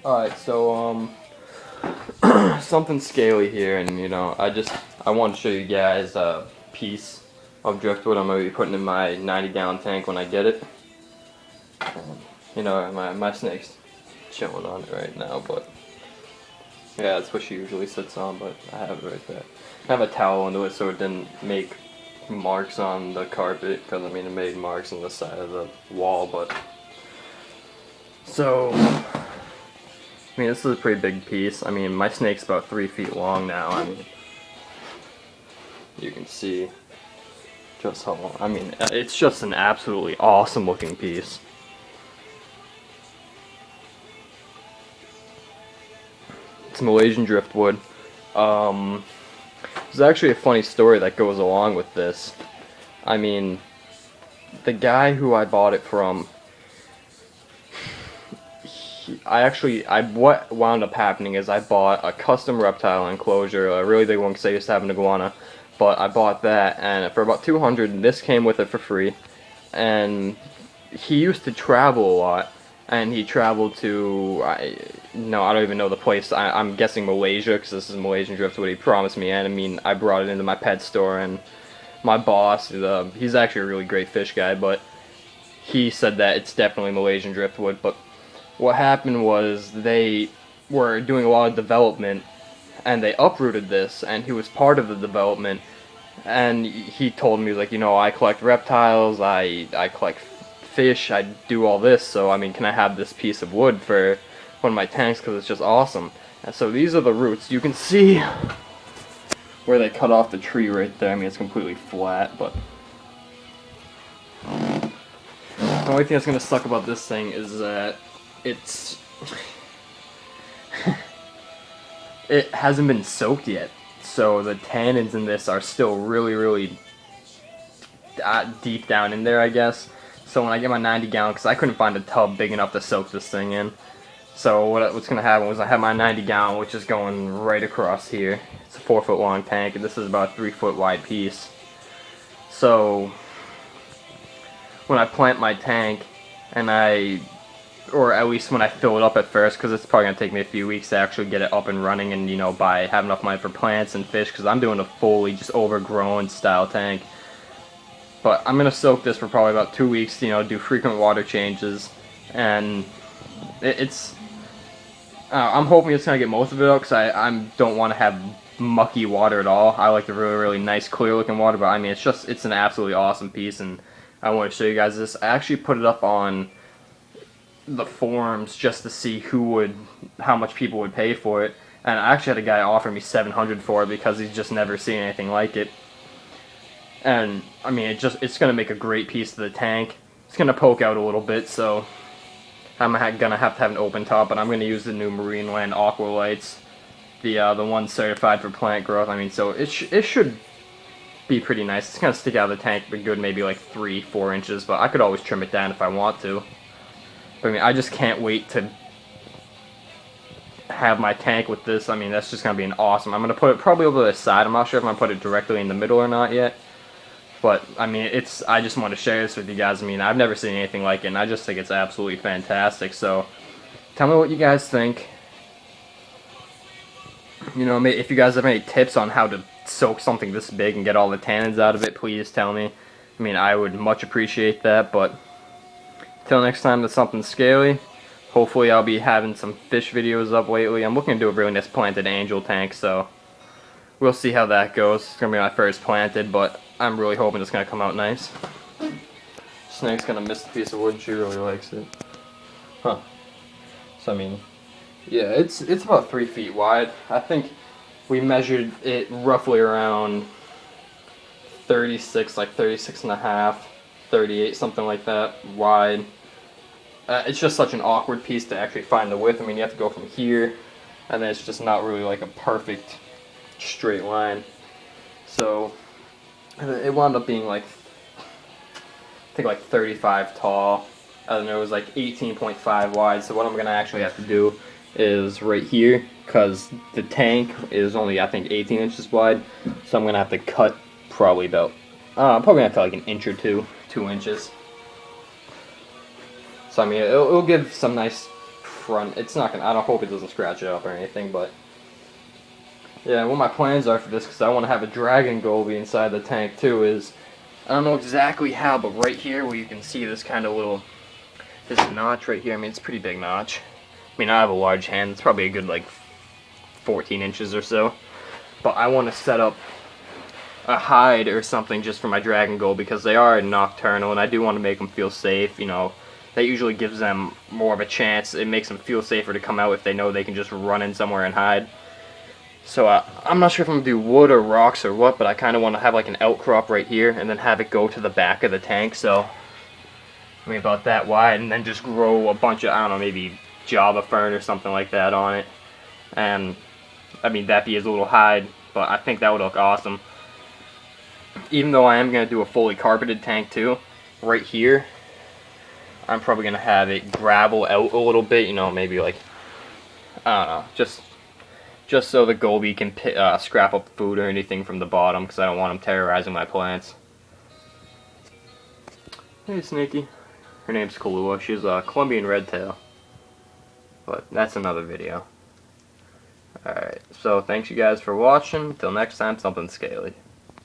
Alright, so, something scaly here, and, I want to show you guys a piece of driftwood I'm going to be putting in my 90-gallon tank when I get it. My snake's chilling on it right now, but, yeah, that's what she usually sits on, but I have it right there. I have a towel under it so it didn't make marks on the carpet, because, it made marks on the side of the wall, but, so, this is a pretty big piece. My snake's about 3 feet long now. You can see just how long. It's just an absolutely awesome looking piece. It's Malaysian driftwood. There's actually a funny story that goes along with this. The guy who I bought it from, what wound up happening is I bought a custom reptile enclosure, a really big one because I used to have an iguana, but I bought that, and for about $200, and this came with it for free, and he used to travel a lot, and he traveled to, I don't even know the place, I'm guessing Malaysia, because this is Malaysian driftwood, he promised me, and I brought it into my pet store, and my boss, he's actually a really great fish guy, but he said that it's definitely Malaysian driftwood, but what happened was they were doing a lot of development and they uprooted this, and he was part of the development, and he told me, like, I collect reptiles, I collect fish, I do all this, so can I have this piece of wood for one of my tanks because it's just awesome. And so these are the roots. You can see where they cut off the tree right there. It's completely flat, but the only thing that's going to suck about this thing is that it hasn't been soaked yet, so the tannins in this are still really deep down in there, I guess. So when I get my 90-gallon, because I couldn't find a tub big enough to soak this thing in, so what's going to happen was I have my 90-gallon, which is going right across here. It's a 4-foot long tank, and this is about a 3-foot wide piece. So when I plant my tank, or at least when I fill it up at first, because it's probably going to take me a few weeks to actually get it up and running and, have enough money for plants and fish, because I'm doing a fully just overgrown style tank. But I'm going to soak this for probably about 2 weeks, do frequent water changes, and I'm hoping it's going to get most of it out, because I don't want to have mucky water at all. I like the really nice clear looking water, but it's an absolutely awesome piece, and I want to show you guys this. I actually put it up on the forums just to see how much people would pay for it, and I actually had a guy offer me $700 for it because he's just never seen anything like it. And it's gonna make a great piece of the tank. It's gonna poke out a little bit, so I'm gonna have to have an open top, but I'm gonna use the new Marine Land Aqua Lights, the one certified for plant growth. So it should be pretty nice. It's gonna stick out of the tank a good maybe like 3-4 inches, but I could always trim it down if I want to. But I just can't wait to have my tank with this. That's just gonna be an awesome. I'm gonna put it probably over the side. I'm not sure if I'm gonna put it directly in the middle or not yet. But I just want to share this with you guys. I've never seen anything like it, and I just think it's absolutely fantastic. So tell me what you guys think. If you guys have any tips on how to soak something this big and get all the tannins out of it, please tell me. I would much appreciate that. But till next time, to something scaly. Hopefully I'll be having some fish videos up lately. I'm looking to do a really nice planted angel tank, so we'll see how that goes. It's going to be my first planted, but I'm really hoping it's going to come out nice. Snake's going to miss the piece of wood, and she really likes it. Huh. So yeah, it's about 3 feet wide. I think we measured it roughly around 36, like 36 and a half, 38, something like that, wide. It's just such an awkward piece to actually find the width. You have to go from here, and then it's just not really like a perfect straight line. So it wound up being like, I think like 35 tall, and it was like 18.5 wide. So what I'm gonna actually have to do is right here, because the tank is only, I think, 18 inches wide, so I'm gonna have to cut probably about I'm probably gonna cut like an inch or 2 inches. So it'll give some nice front. It's not gonna. I don't hope it doesn't scratch it up or anything, but yeah. What my plans are for this, because I want to have a dragon goby inside the tank too. Is I don't know exactly how, but right here where you can see this kind of little this notch right here. I mean, it's a pretty big notch. I mean, I have a large hand. It's probably a good like 14 inches or so. But I want to set up a hide or something just for my dragon gold, because they are nocturnal and I do want to make them feel safe. You know, that usually gives them more of a chance. It makes them feel safer to come out if they know they can just run in somewhere and hide. So I'm not sure if I'm going to do wood or rocks or what, but I kind of want to have like an outcrop right here and then have it go to the back of the tank. So, I mean, about that wide, and then just grow a bunch of, I don't know, maybe Java fern or something like that on it. And, I mean, that'd be his little hide, but I think that would look awesome. Even though I am going to do a fully carpeted tank too, right here, I'm probably going to have it gravel out a little bit, you know, maybe like, I don't know, just so the goby can scrap up food or anything from the bottom, because I don't want them terrorizing my plants. Hey Snaky. Her name's Kahlua. She's a Colombian redtail. But that's another video. Alright, so thanks you guys for watching. Till next time, something scaly.